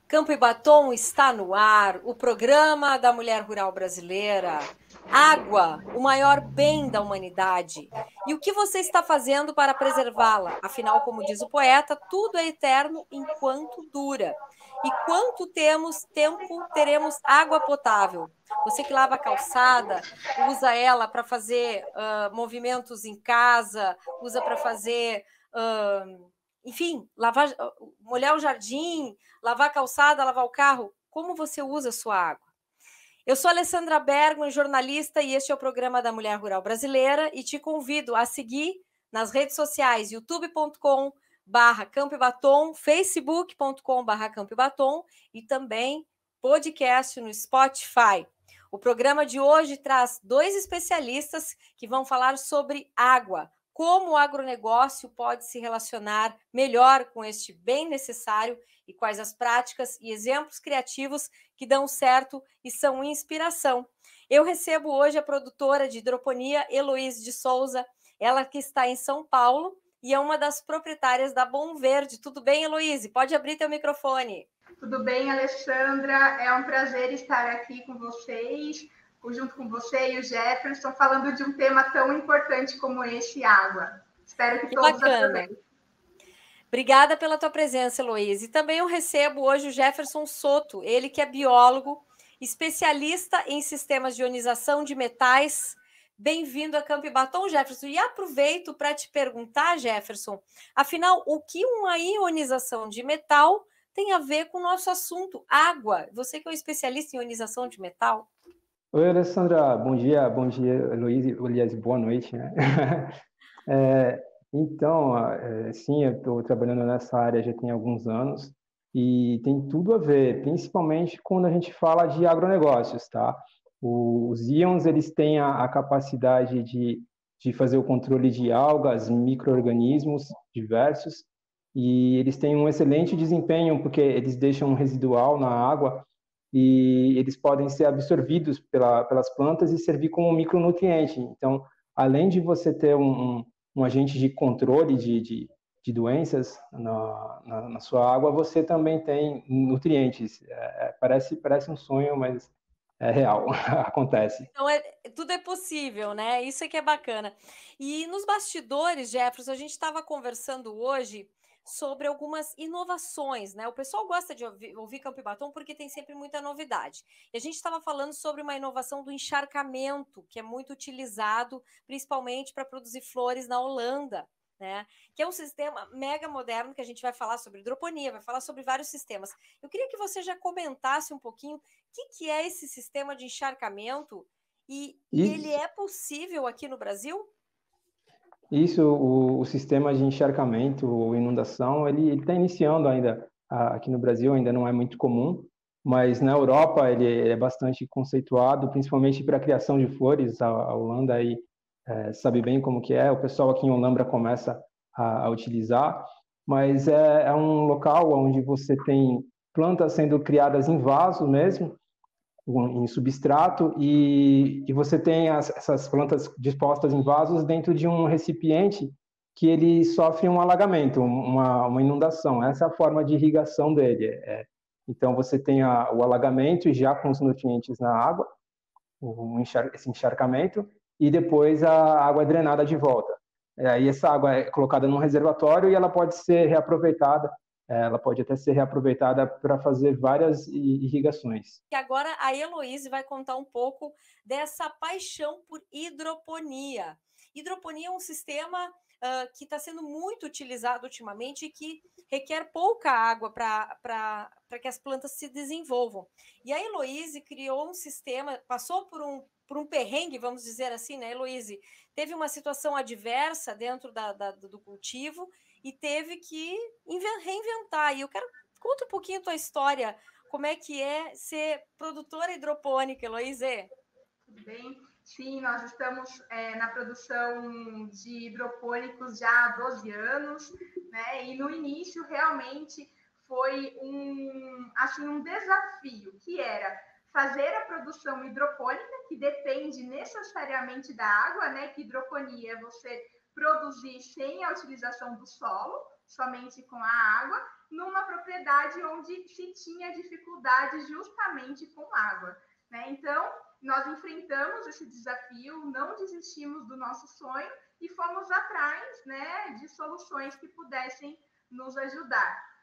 Campo e Batom está no ar, o programa da mulher rural brasileira. Água, o maior bem da humanidade. E o que você está fazendo para preservá-la? Afinal, como diz o poeta, tudo é eterno enquanto dura. E quanto temos tempo teremos água potável? Você que lava a calçada, usa ela para fazer movimentos em casa, usa para fazer, enfim, lavar, molhar o jardim, lavar a calçada, lavar o carro. Como você usa a sua água? Eu sou Alessandra Bergman, jornalista, e este é o programa da Mulher Rural Brasileira, e te convido a seguir nas redes sociais, youtube.com/Campo e Batom, facebook.com/Campo e Batom, e também podcast no Spotify. O programa de hoje traz dois especialistas que vão falar sobre água, como o agronegócio pode se relacionar melhor com este bem necessário e quais as práticas e exemplos criativos que dão certo e são inspiração. Eu recebo hoje a produtora de hidroponia, Heloíse de Souza, ela que está em São Paulo e é uma das proprietárias da Bom Verde. Tudo bem, Heloíse? Pode abrir teu microfone. Tudo bem, Alessandra? É um prazer estar aqui com vocês, junto com você e o Jefferson, falando de um tema tão importante como esse, água. Espero que todos bacana. aproveitem. Obrigada pela tua presença, Heloíse. E também eu recebo hoje o Jefferson Soto, ele que é biólogo, especialista em sistemas de ionização de metais. Bem-vindo a Campo e Batom, Jefferson. E aproveito para te perguntar, Jefferson, afinal, o que uma ionização de metal tem a ver com o nosso assunto, água? Você que é um especialista em ionização de metal. Oi, Alessandra, bom dia, Heloíse, aliás, boa noite, né? Sim, eu estou trabalhando nessa área já tem alguns anos e tem tudo a ver, principalmente quando a gente fala de agronegócios, tá? Os íons, eles têm a capacidade de fazer o controle de algas, micro-organismos diversos, e eles têm um excelente desempenho porque eles deixam um residual na água e eles podem ser absorvidos pelas plantas e servir como micronutriente. Então, além de você ter um agente de controle de doenças na sua água, você também tem nutrientes. Parece um sonho, mas é real, acontece. Então, tudo é possível, né? Isso é que é bacana. E nos bastidores, Jefferson, a gente estava conversando hoje sobre algumas inovações, né? O pessoal gosta de ouvir Campo e Batom porque tem sempre muita novidade. E a gente estava falando sobre uma inovação do encharcamento, que é muito utilizado, principalmente para produzir flores na Holanda, né? Que é um sistema mega moderno que a gente vai falar sobre hidroponia, vai falar sobre vários sistemas. Eu queria que você já comentasse um pouquinho o que é esse sistema de encharcamento e ele é possível aqui no Brasil? Isso, o sistema de encharcamento ou inundação, ele está iniciando ainda aqui no Brasil, ainda não é muito comum, mas na Europa ele é bastante conceituado, principalmente para a criação de flores. A Holanda aí sabe bem como que é, o pessoal aqui em Olambra começa a utilizar, mas é um local onde você tem plantas sendo criadas em vaso mesmo, em substrato, e você tem essas plantas dispostas em vasos dentro de um recipiente que ele sofre um alagamento, uma inundação. Essa é a forma de irrigação dele. Então, você tem o alagamento já com os nutrientes na água, esse encharcamento, e depois a água é drenada de volta. Aí essa água é colocada num reservatório e ela pode ser reaproveitada. Ela pode até ser reaproveitada para fazer várias irrigações. Que agora a Heloíse vai contar um pouco dessa paixão por hidroponia. Hidroponia é um sistema que está sendo muito utilizado ultimamente e que requer pouca água para que as plantas se desenvolvam. E a Heloíse criou um sistema, passou por um perrengue, vamos dizer assim, né, Heloíse? Teve uma situação adversa dentro do cultivo e teve que reinventar. E eu quero conta um pouquinho a tua história. Como é que é ser produtora hidropônica, Heloíse? Tudo bem? Sim, nós estamos na produção de hidropônicos já há 12 anos, né? E no início realmente foi um desafio, que era fazer a produção hidropônica, que depende necessariamente da água, né? Que hidroponia é você produzir sem a utilização do solo, somente com a água, numa propriedade onde se tinha dificuldade justamente com água, né? Então, nós enfrentamos esse desafio, não desistimos do nosso sonho e fomos atrás, né, de soluções que pudessem nos ajudar.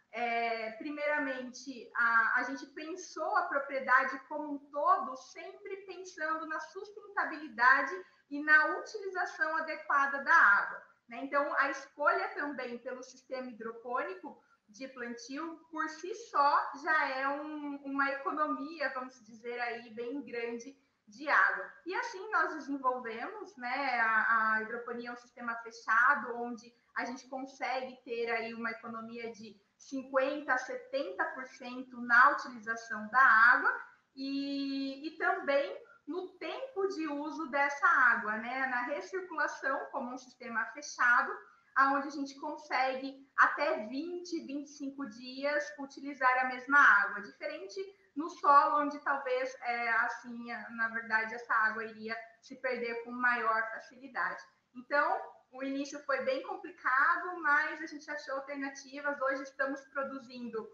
Primeiramente, a gente pensou a propriedade como um todo, sempre pensando na sustentabilidade e na utilização adequada da água, né? Então, a escolha também pelo sistema hidropônico de plantio, por si só, já é uma economia, vamos dizer aí, bem grande de água. E assim nós desenvolvemos, né? A hidroponia é um sistema fechado, onde a gente consegue ter aí uma economia de 50% a 70% na utilização da água e também no tempo de uso dessa água, né? Na recirculação, como um sistema fechado, onde a gente consegue até 20, 25 dias utilizar a mesma água, diferente no solo, onde talvez, assim, na verdade, essa água iria se perder com maior facilidade. Então, o início foi bem complicado, mas a gente achou alternativas. Hoje estamos produzindo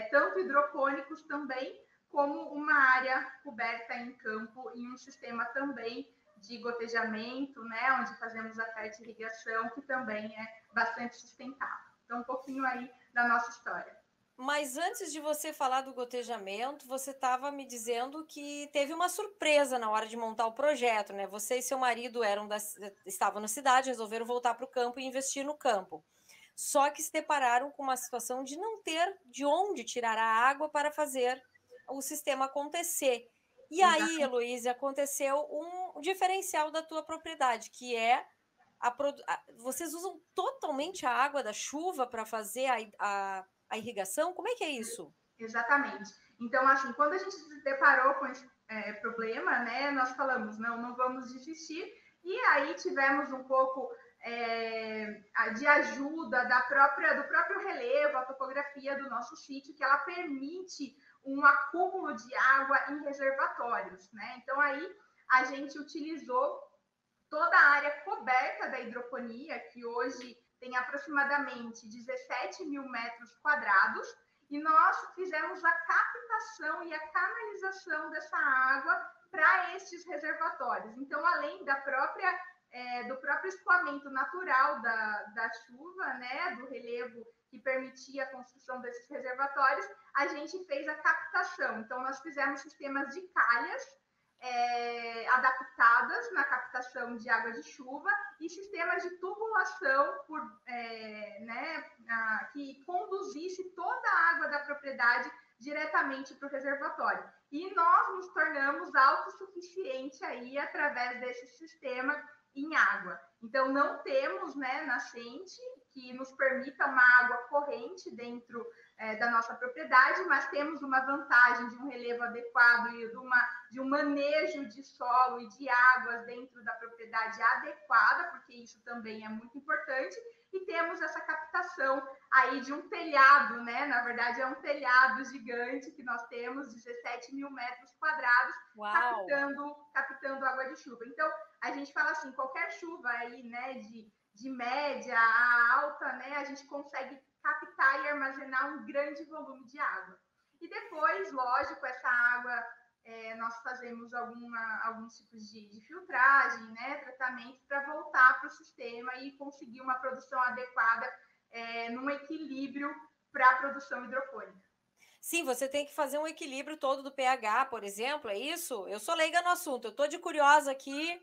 tanto hidropônicos também, como uma área coberta em campo, em um sistema também de gotejamento, né, onde fazemos a fertirrigação, que também é bastante sustentável. Então, um pouquinho aí da nossa história. Mas antes de você falar do gotejamento, você estava me dizendo que teve uma surpresa na hora de montar o projeto, né? Você e seu marido estavam na cidade, resolveram voltar para o campo e investir no campo. Só que se depararam com uma situação de não ter de onde tirar a água para fazer o sistema acontecer. E aí, Heloísa, aconteceu um diferencial da tua propriedade, que é vocês usam totalmente a água da chuva para fazer a irrigação? Como é que é isso? Exatamente. Então, assim, quando a gente se deparou com esse problema, né, nós falamos, não vamos desistir, e aí tivemos um pouco de ajuda do próprio relevo, a topografia do nosso sítio, que ela permite um acúmulo de água em reservatórios, né? Então, aí a gente utilizou toda a área coberta da hidroponia, que hoje tem aproximadamente 17 mil metros quadrados, e nós fizemos a captação e a canalização dessa água para estes reservatórios. Então, além da do próprio escoamento natural da chuva, né, do relevo que permitia a construção desses reservatórios, a gente fez a captação. Então, nós fizemos sistemas de calhas adaptadas na captação de água de chuva e sistemas de tubulação que conduzisse toda a água da propriedade diretamente para o reservatório. E nós nos tornamos autossuficientes aí através desse sistema em água. Então, não temos, né, nascente que nos permita uma água corrente dentro da nossa propriedade, mas temos uma vantagem de um relevo adequado e de um manejo de solo e de águas dentro da propriedade adequada, porque isso também é muito importante, e temos essa captação aí de um telhado, né? Na verdade, é um telhado gigante que nós temos, 17 mil metros quadrados, captando água de chuva. Então, a gente fala assim, qualquer chuva aí, né, de média a alta, né, a gente consegue captar e armazenar um grande volume de água. E depois, lógico, essa água, nós fazemos alguns tipos de filtragem, né, tratamento, para voltar para o sistema e conseguir uma produção adequada num equilíbrio para a produção hidropônica. Sim, você tem que fazer um equilíbrio todo do pH, por exemplo, é isso? Eu sou leiga no assunto, eu estou de curiosa aqui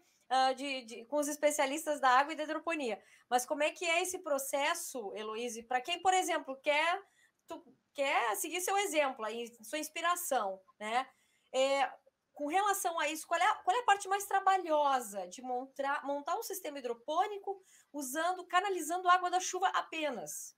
com os especialistas da água e da hidroponia. Mas como é que é esse processo, Heloísa? Para quem, por exemplo, quer seguir seu exemplo, sua inspiração, né? Com relação a isso, qual é a parte mais trabalhosa de montar um sistema hidropônico canalizando água da chuva apenas?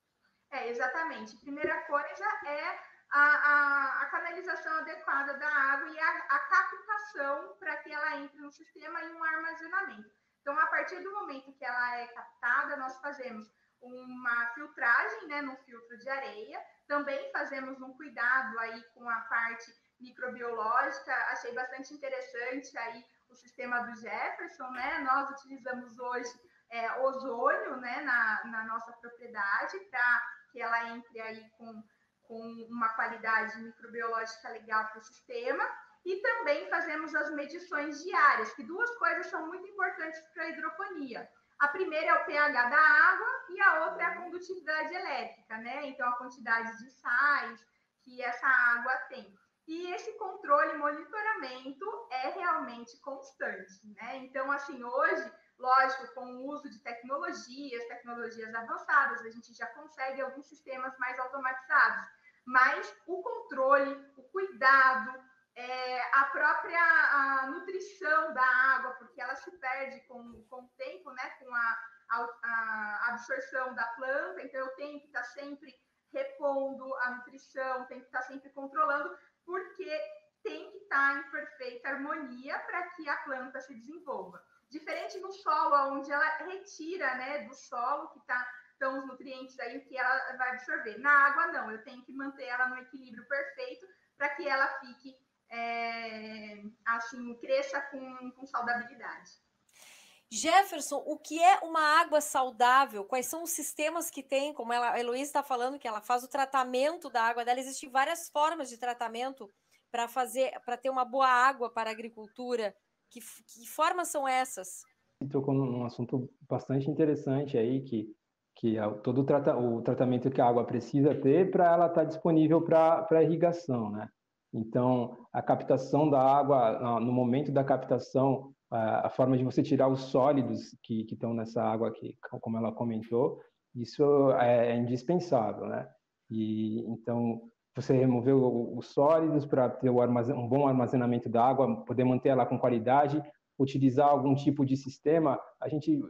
Exatamente. Primeira coisa é a canalização adequada da água e a captação para que ela entre no sistema e um armazenamento. Então, a partir do momento que ela é captada, nós fazemos uma filtragem, né, no filtro de areia. Também fazemos um cuidado aí com a parte microbiológica. Achei bastante interessante aí o sistema do Jefferson, né? Nós utilizamos hoje ozônio, né, na nossa propriedade para que ela entre aí com uma qualidade microbiológica legal para o sistema. E também fazemos as medições diárias, que duas coisas são muito importantes para a hidroponia. A primeira é o pH da água e a outra é a condutividade elétrica, né? Então, a quantidade de sais que essa água tem. E esse controle e monitoramento é realmente constante, né? Então, assim, hoje, lógico, com o uso de tecnologias avançadas, a gente já consegue alguns sistemas mais automatizados, mas o controle, o cuidado, a própria nutrição da água, porque ela se perde com o tempo, né? Com a absorção da planta, então eu tenho que estar sempre repondo a nutrição, tenho que estar sempre controlando, porque tem que estar em perfeita harmonia para que a planta se desenvolva. Diferente no solo, onde ela retira, né, do solo que estão os nutrientes aí que ela vai absorver. Na água, não, eu tenho que manter ela no equilíbrio perfeito para que ela fique, assim, cresça com saudabilidade. Jefferson, o que é uma água saudável? Quais são os sistemas que tem? Como a Heloísa está falando, que ela faz o tratamento da água dela. Existem várias formas de tratamento para ter uma boa água para a agricultura. Que formas são essas? Tocou num assunto bastante interessante aí, que é todo o tratamento que a água precisa ter para ela estar disponível para irrigação, né? Então, a captação da água, no momento da captação, a forma de você tirar os sólidos que estão nessa água aqui, como ela comentou, isso é indispensável, né? E então você remover os sólidos para ter um bom armazenamento da água, poder manter ela com qualidade, utilizar algum tipo de sistema. A gente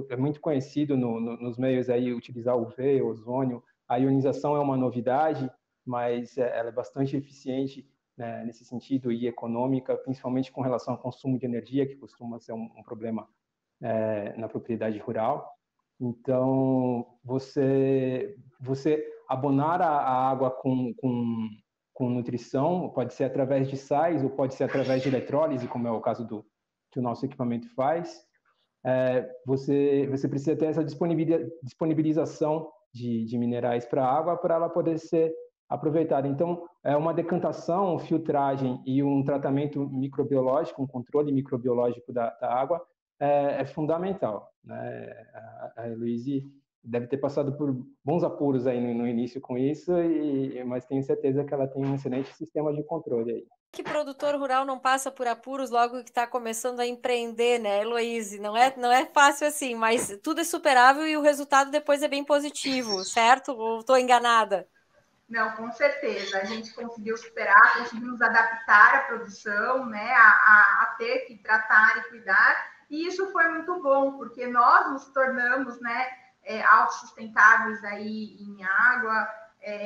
é muito conhecido nos meios aí utilizar UV, ozônio. A ionização é uma novidade, mas ela é bastante eficiente, né, nesse sentido, e econômica, principalmente com relação ao consumo de energia, que costuma ser um problema na propriedade rural. Então, você abonar a água com nutrição, pode ser através de sais ou pode ser através de eletrólise, como é o caso que o nosso equipamento faz. Você precisa ter essa disponibilização de minerais para a água para ela poder ser aproveitada. Então, uma decantação, filtragem e um tratamento microbiológico, um controle microbiológico da água é fundamental, né? A Heloísa deve ter passado por bons apuros aí no início com isso, mas tenho certeza que ela tem um excelente sistema de controle aí. Que produtor rural não passa por apuros logo que está começando a empreender, né, Heloísa? Não é fácil assim, mas tudo é superável e o resultado depois é bem positivo, certo? Ou estou enganada? Não, com certeza. A gente conseguiu superar, conseguimos adaptar a produção, né, a ter que tratar e cuidar. E isso foi muito bom, porque nós nos tornamos, né, autossustentáveis aí em água.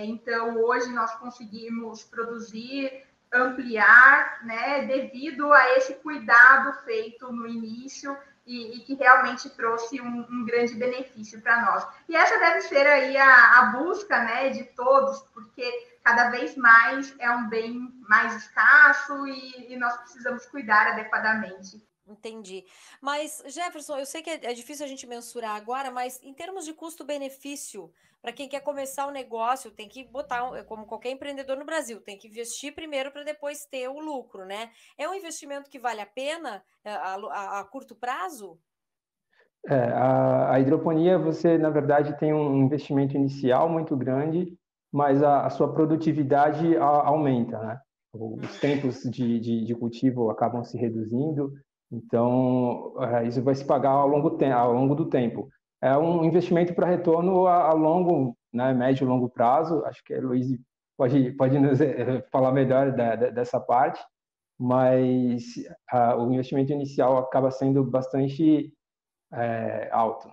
Então, hoje nós conseguimos produzir, ampliar, né, devido a esse cuidado feito no início e que realmente trouxe um grande benefício para nós. E essa deve ser aí a busca, né, de todos, porque cada vez mais é um bem mais escasso e nós precisamos cuidar adequadamente. Entendi. Mas, Jefferson, eu sei que é difícil a gente mensurar agora, mas em termos de custo-benefício, para quem quer começar o negócio, tem que botar, como qualquer empreendedor no Brasil, tem que investir primeiro para depois ter o lucro, né? É um investimento que vale a pena a curto prazo? A hidroponia, você, na verdade, tem um investimento inicial muito grande, mas a sua produtividade aumenta, né? Os tempos de cultivo acabam se reduzindo, então isso vai se pagar ao longo do tempo. É um investimento para retorno a longo, né, médio e longo prazo. Acho que a Heloísa pode nos falar melhor dessa parte, mas o investimento inicial acaba sendo bastante alto.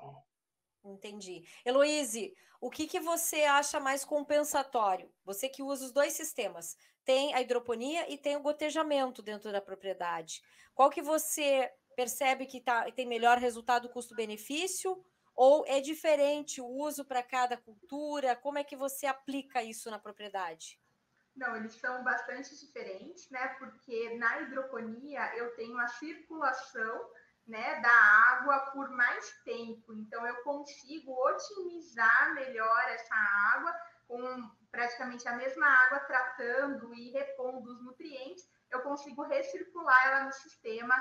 Entendi. Heloíse, o que você acha mais compensatório? Você que usa os dois sistemas, tem a hidroponia e tem o gotejamento dentro da propriedade. Qual que você percebe que tem melhor resultado custo-benefício? Ou é diferente o uso para cada cultura? Como é que você aplica isso na propriedade? Não, eles são bastante diferentes, né? Porque na hidroponia eu tenho a circulação, né, da água por mais tempo. Então, eu consigo otimizar melhor essa água, com praticamente a mesma água tratando e repondo os nutrientes, eu consigo recircular ela no sistema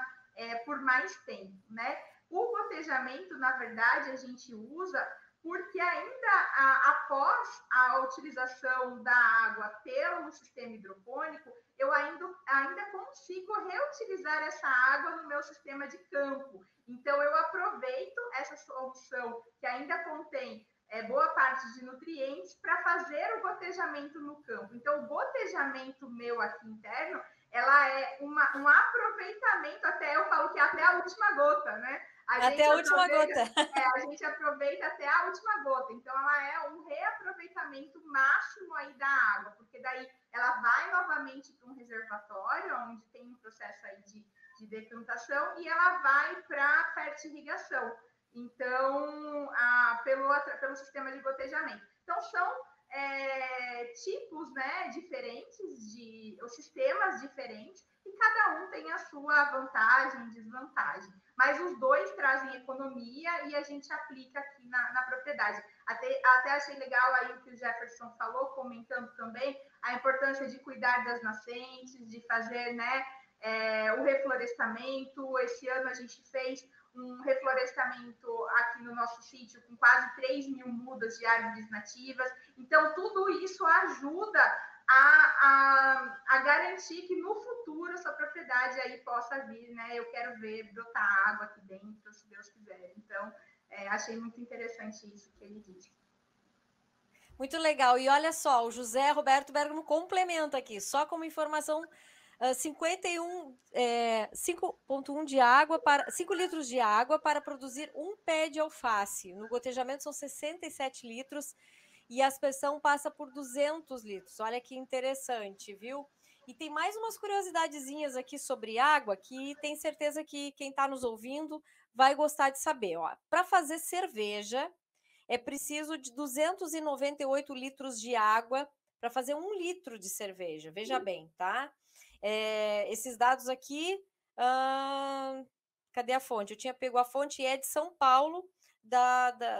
por mais tempo, né? O gotejamento, na verdade, a gente usa porque ainda após a utilização da água pelo sistema hidropônico, eu ainda consigo reutilizar essa água no meu sistema de campo. Então, eu aproveito essa solução que ainda contém boa parte de nutrientes para fazer o gotejamento no campo. Então, o gotejamento meu aqui interno, ela é um aproveitamento, até eu falo que é até a última gota, né? Até a última gota. A gente aproveita até a última gota. Então, ela é um reaproveitamento máximo aí da água, porque daí ela vai novamente para um reservatório, onde tem um processo aí de decantação, e ela vai para a fertirrigação. Então, pelo sistema de gotejamento. Então, são tipos, né, diferentes, os sistemas diferentes, e cada um tem a sua vantagem e desvantagem. Mas os dois trazem economia e a gente aplica aqui na propriedade. Até achei legal aí o que o Jefferson falou, comentando também a importância de cuidar das nascentes, de fazer, né, o reflorestamento. Esse ano a gente fez um reflorestamento aqui no nosso sítio com quase 3.000 mudas de árvores nativas. Então, tudo isso ajuda a garantir que no futuro essa propriedade aí possa vir, né? Eu quero ver brotar água aqui dentro, se Deus quiser. Então, achei muito interessante isso que ele disse. Muito legal. E olha só, o José Roberto Bergamo complementa aqui, só como informação, 5,1 de água para 5 litros de água para produzir um pé de alface. No gotejamento são 67 litros e a aspersão passa por 200 litros. Olha que interessante, viu? E tem mais umas curiosidadezinhas aqui sobre água que tenho certeza que quem está nos ouvindo vai gostar de saber. Para fazer cerveja, é preciso de 298 litros de água para fazer 1 litro de cerveja. Veja bem, tá? Esses dados aqui, cadê a fonte? Eu tinha pego a fonte, é de São Paulo,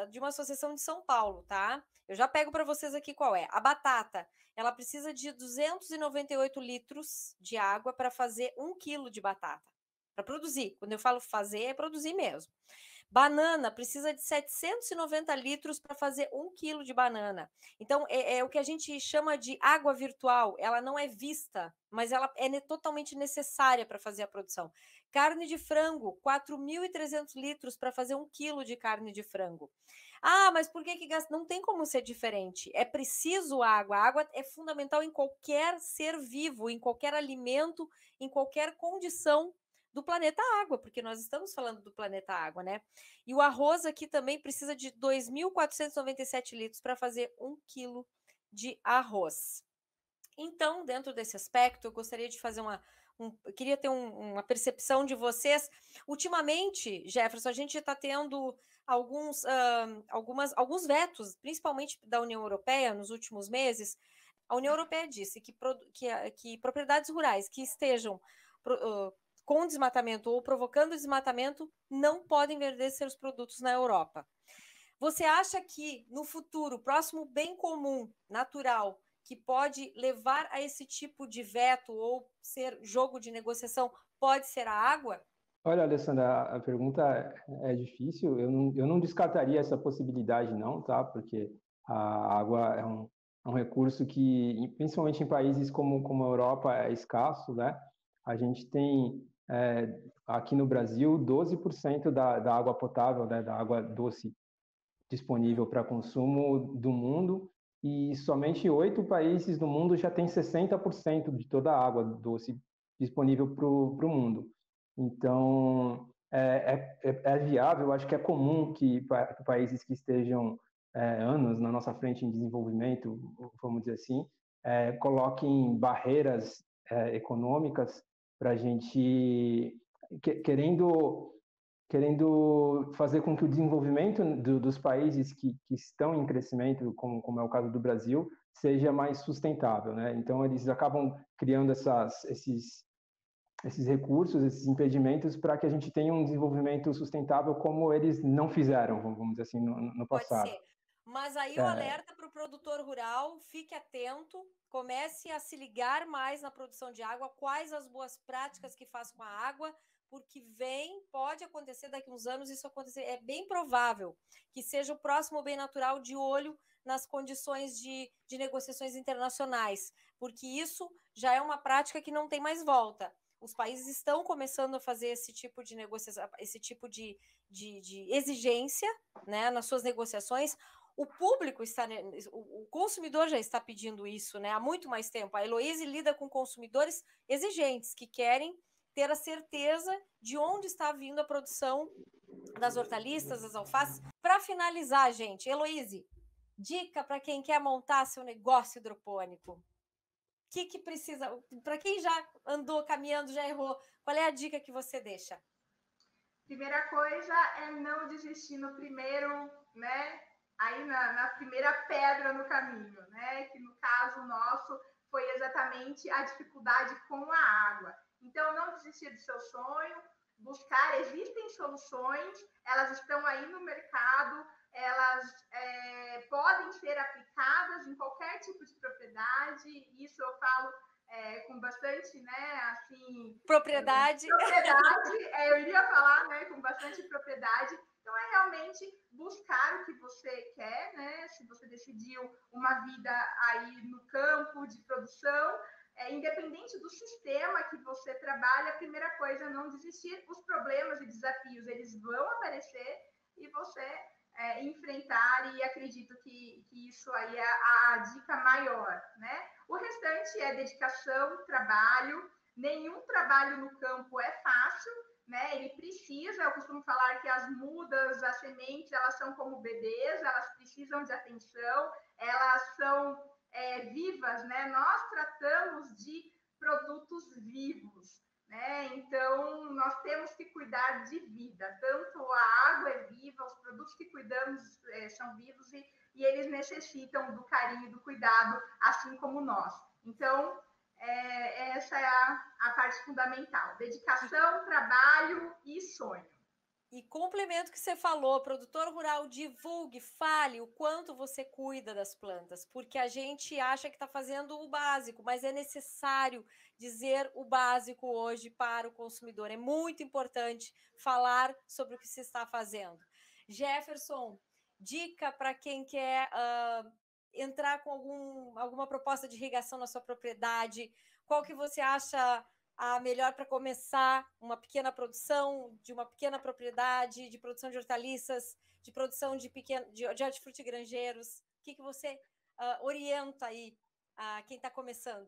de uma associação de São Paulo, tá? Eu já pego para vocês aqui qual é. A batata, ela precisa de 298 litros de água para fazer 1 quilo de batata. Para produzir. Quando eu falo fazer, é produzir mesmo. Banana precisa de 790 litros para fazer 1 quilo de banana. Então, é o que a gente chama de água virtual. Ela não é vista, mas ela é totalmente necessária para fazer a produção. Carne de frango, 4.300 litros para fazer 1 quilo de carne de frango. Ah, mas por que gasta? Não tem como ser diferente. É preciso água. A água é fundamental em qualquer ser vivo, em qualquer alimento, em qualquer condição do planeta água, porque nós estamos falando do planeta água, né? E o arroz aqui também precisa de 2.497 litros para fazer 1 quilo de arroz. Então, dentro desse aspecto, eu gostaria de fazer eu queria ter uma percepção de vocês. Ultimamente, Jefferson, a gente está tendo alguns vetos, principalmente da União Europeia, nos últimos meses. A União Europeia disse que propriedades rurais que estejam com desmatamento ou provocando desmatamento não podem vender seus produtos na Europa. Você acha que no futuro, próximo bem comum, natural, que pode levar a esse tipo de veto ou ser jogo de negociação, pode ser a água? Olha, Alessandra, a pergunta é difícil. Eu não descartaria essa possibilidade, não, tá? Porque a água é um recurso que, principalmente em países como a Europa, é escasso, né? A gente tem aqui no Brasil 12% da água potável, né, da água doce disponível para consumo do mundo, e somente 8 países do mundo já têm 60% de toda a água doce disponível para o mundo. Então, é viável, acho que é comum que países que estejam anos na nossa frente em desenvolvimento, vamos dizer assim, coloquem barreiras econômicas para a gente, querendo fazer com que o desenvolvimento dos países que estão em crescimento, como é o caso do Brasil, seja mais sustentável, né? Então, eles acabam criando esses recursos, esses impedimentos, para que a gente tenha um desenvolvimento sustentável como eles não fizeram, vamos dizer assim, no passado. Pode ser. Mas aí o alerta para o produtor rural, fique atento, comece a se ligar mais na produção de água, quais as boas práticas que faz com a água, porque pode acontecer daqui a uns anos isso acontecer. É bem provável que seja o próximo bem natural, de olho nas condições de negociações internacionais, porque isso já é uma prática que não tem mais volta. Os países estão começando a fazer esse tipo de negociação, esse tipo de exigência, né, nas suas negociações. O público está, o consumidor já está pedindo isso, né, há muito mais tempo. A Heloise lida com consumidores exigentes, que querem ter a certeza de onde está vindo a produção das hortaliças, das alfaces. Para finalizar, gente, Heloise, dica para quem quer montar seu negócio hidropônico. O que precisa? Para quem já andou caminhando, já errou, qual é a dica que você deixa? Primeira coisa é não desistir no primeiro, né? Aí na primeira pedra no caminho, né? Que no caso nosso foi exatamente a dificuldade com a água. Então, não desistir do seu sonho, buscar, existem soluções, elas estão aí no mercado, elas podem ser aplicadas em qualquer tipo de propriedade, isso eu falo com bastante, né, assim... Propriedade. Eu iria falar, né, com bastante propriedade. Então, é realmente buscar o que você quer, né? Se você decidiu uma vida aí no campo de produção, independente do sistema que você trabalha, a primeira coisa é não desistir. Os problemas e desafios, eles vão aparecer e você enfrentar, e acredito que isso aí é a dica maior, né? O restante é dedicação, trabalho. Nenhum trabalho no campo é fácil, né? Ele precisa, eu costumo falar que as mudas, as sementes, elas são como bebês, elas precisam de atenção, elas são vivas, né? Nós tratamos de produtos vivos, né? Então, nós temos que cuidar de vida. Tanto a água é viva, os produtos que cuidamos são vivos e eles necessitam do carinho e do cuidado, assim como nós. Então, essa é a parte fundamental. Dedicação, trabalho e sonho. E complemento que você falou, produtor rural, divulgue, fale o quanto você cuida das plantas, porque a gente acha que está fazendo o básico, mas é necessário dizer o básico hoje para o consumidor. É muito importante falar sobre o que se está fazendo. Jefferson, dica para quem quer entrar com alguma proposta de irrigação na sua propriedade, qual que você acha a melhor para começar uma pequena produção, de uma pequena propriedade, de produção de hortaliças, de produção de hortifrutigranjeiros? O que você orienta aí a quem está começando?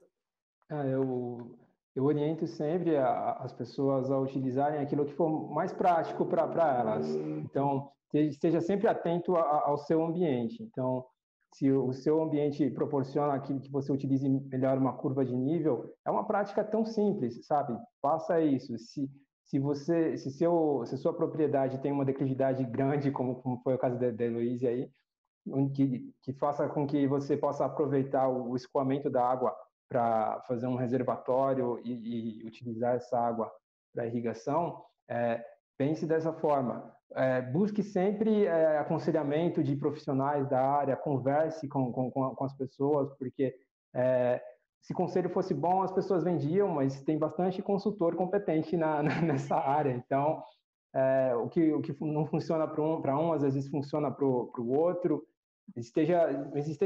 Eu oriento sempre as pessoas a utilizarem aquilo que for mais prático para elas. Então, esteja sempre atento ao seu ambiente. Então, se o seu ambiente proporciona aquilo que você utilize melhor uma curva de nível, é uma prática tão simples, sabe? Faça isso. Se sua propriedade tem uma declividade grande, como foi o caso da Heloise aí, que faça com que você possa aproveitar o escoamento da água para fazer um reservatório e utilizar essa água para irrigação, pense dessa forma. Busque sempre aconselhamento de profissionais da área, converse com as pessoas, porque se conselho fosse bom, as pessoas vendiam, mas tem bastante consultor competente nessa área. Então, o que não funciona para um, às vezes funciona para o outro. Esteja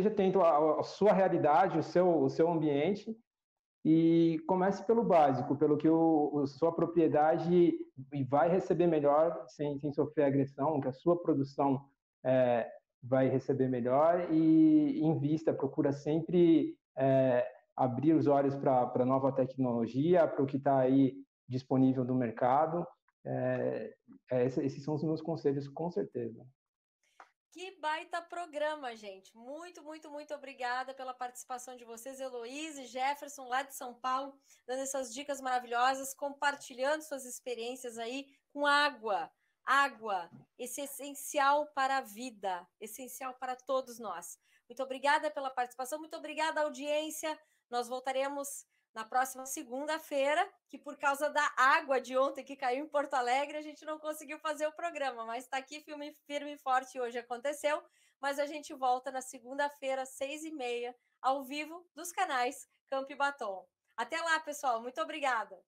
atento à sua realidade, o seu ambiente, e comece pelo básico, pelo que sua propriedade vai receber melhor, sem sofrer agressão, que a sua produção vai receber melhor, e invista, procura sempre abrir os olhos para a nova tecnologia, para o que está aí disponível no mercado. Esses são os meus conselhos, com certeza. Que baita programa, gente. Muito, muito, muito obrigada pela participação de vocês, Heloise e Jefferson, lá de São Paulo, dando essas dicas maravilhosas, compartilhando suas experiências aí com água. Água, esse é essencial para a vida, essencial para todos nós. Muito obrigada pela participação, muito obrigada, audiência. Nós voltaremos na próxima segunda-feira, que por causa da água de ontem que caiu em Porto Alegre, a gente não conseguiu fazer o programa, mas está aqui firme e forte, hoje aconteceu, mas a gente volta na segunda-feira, às 6h30, ao vivo, dos canais Campo e Batom. Até lá, pessoal, muito obrigada!